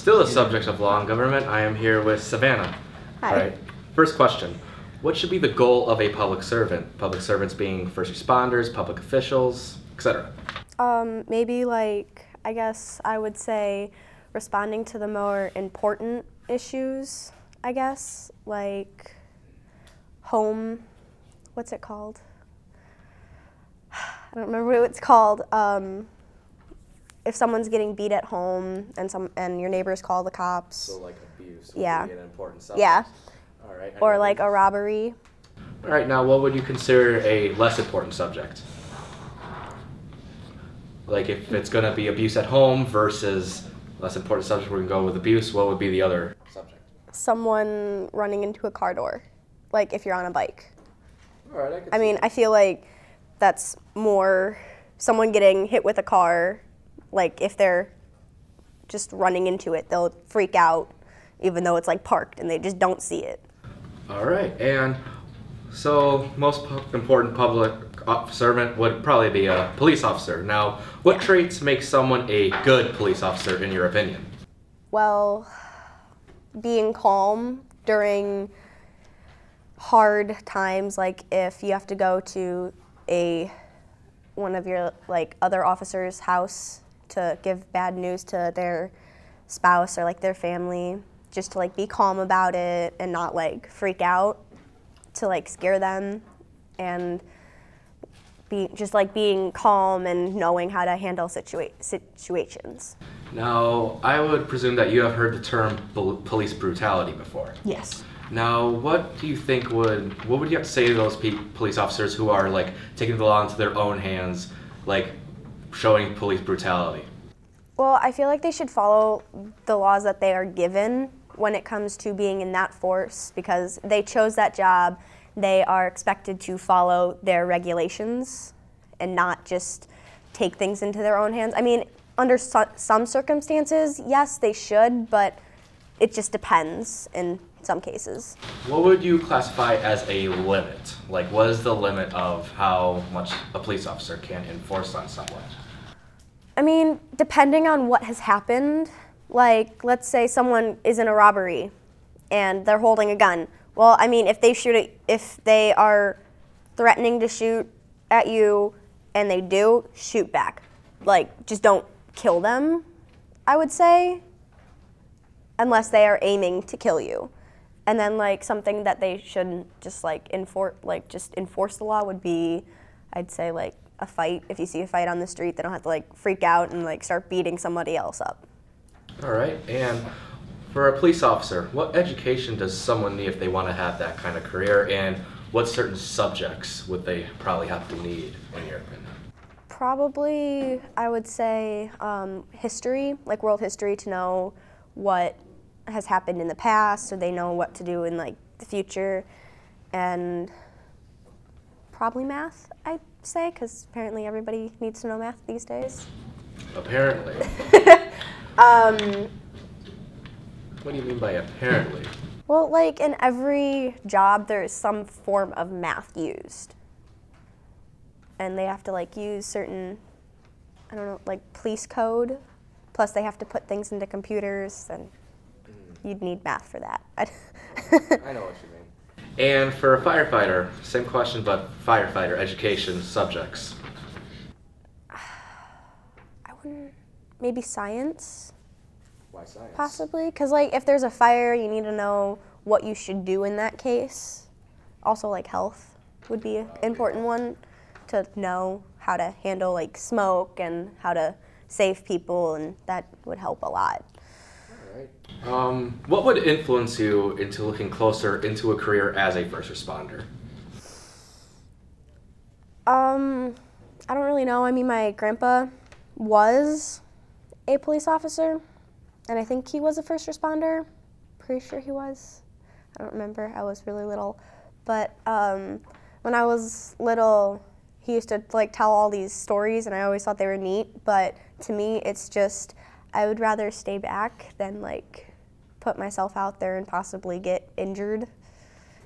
Still a subject of law and government, I am here with Savannah. Hi. All right. First question. What should be the goal of a public servant? Public servants being first responders, public officials, etc. Maybe like, I guess I would say responding to the more important issues, I guess, like home, what's it called? I don't remember what it's called. If someone's getting beat at home and your neighbors call the cops. So like abuse would Yeah. be an important subject. Yeah. All right. Or like a robbery. All right, now what would you consider a less important subject? Like if it's going to be abuse at home versus less important subject, we're going to go with abuse, what would be the other subject? Someone running into a car door, like if you're on a bike. All right, I mean, I feel like that's more someone getting hit with a car, like if they're just running into it, they'll freak out even though it's like parked and they just don't see it. All right, and so most important public servant would probably be a police officer. Now, what traits make someone a good police officer in your opinion? Well, being calm during hard times, like if you have to go to one of your like other officers' house to give bad news to their spouse or like their family, just to like be calm about it and not like freak out, to like scare them, and being calm and knowing how to handle situations. Now, I would presume that you have heard the term police brutality before. Yes. Now, what do you think what would you have to say to those police officers who are like taking the law into their own hands, like showing police brutality? Well, I feel like they should follow the laws that they are given when it comes to being in that force, because they chose that job. They are expected to follow their regulations and not just take things into their own hands. I mean, under some circumstances, yes, they should, but it just depends in some cases. What would you classify as a limit? Like, what is the limit of how much a police officer can enforce on someone? I mean, depending on what has happened, like let's say someone is in a robbery and they're holding a gun. Well, I mean, if they are threatening to shoot at you and they do, shoot back. Like, just don't kill them, I would say, unless they are aiming to kill you. And then like something that they shouldn't just like enforce the law would be, I'd say like a fight. If you see a fight on the street, they don't have to like freak out and like start beating somebody else up. All right, and for a police officer, what education does someone need if they want to have that kind of career, and what certain subjects would they probably have to need, in your opinion? Probably, I would say history, like world history, to know what has happened in the past, so they know what to do in like the future, and probably math, I'd say, because apparently everybody needs to know math these days. Apparently. What do you mean by apparently? Well, like in every job, there is some form of math used. And they have to like use certain, I don't know, like police code. Plus they have to put things into computers, and you'd need math for that. I know what you mean. And for a firefighter, same question, but firefighter education subjects. I wouldn't, maybe science. Why science? Possibly, because like if there's a fire, you need to know what you should do in that case. Also like health would be an important one, to know how to handle like smoke and how to save people, and that would help a lot. All right. What would influence you into looking closer into a career as a first responder? I don't really know. I mean, my grandpa was a police officer, and I think he was a first responder. Pretty sure he was. I don't remember. I was really little. But when I was little, he used to like tell all these stories, and I always thought they were neat. But to me, it's just, I would rather stay back than like put myself out there and possibly get injured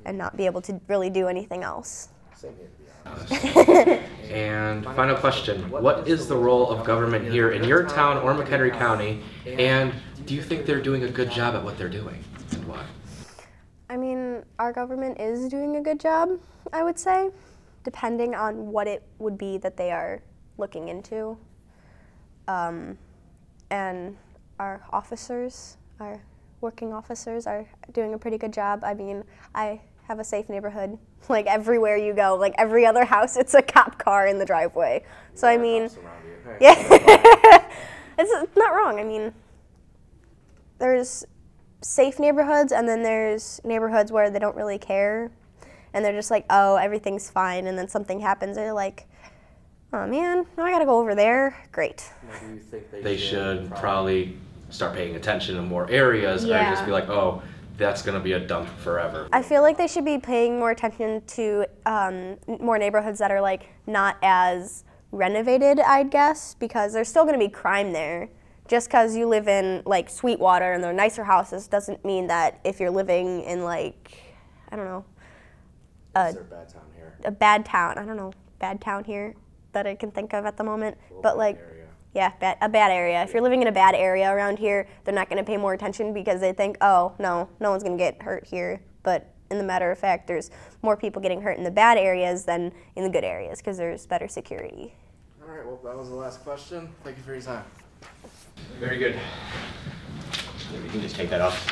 and not be able to really do anything else. Same here, to be honest. And final question, what is the role of government here in your town or McHenry County, and Do you think they're doing a good job at what they're doing, and why? I mean, our government is doing a good job, I would say, depending on what it would be that they are looking into. And our officers, our working officers, are doing a pretty good job. I mean, I have a safe neighborhood. Like, everywhere you go, like every other house, it's a cop car in the driveway. So I mean, yeah, it's not wrong. I mean, there's safe neighborhoods, and then there's neighborhoods where they don't really care, and they're just like, oh, everything's fine, and then something happens, they're like, oh man, now I gotta go over there. Great. Do you think they should probably start paying attention in more areas, or just be like, oh, that's gonna be a dump forever? I feel like they should be paying more attention to more neighborhoods that are like not as renovated, I'd guess, because there's still gonna be crime there. Just because you live in like Sweetwater and they're nicer houses doesn't mean that if you're living in like, I don't know, Is there a bad town here? a bad town, I don't know, bad town here that I can think of at the moment, but like, yeah, a bad area. If you're living in a bad area around here, they're not going to pay more attention because they think, oh, no one's going to get hurt here. But in the matter of fact, there's more people getting hurt in the bad areas than in the good areas because there's better security. All right, well, that was the last question. Thank you for your time. Very good. You can just take that off.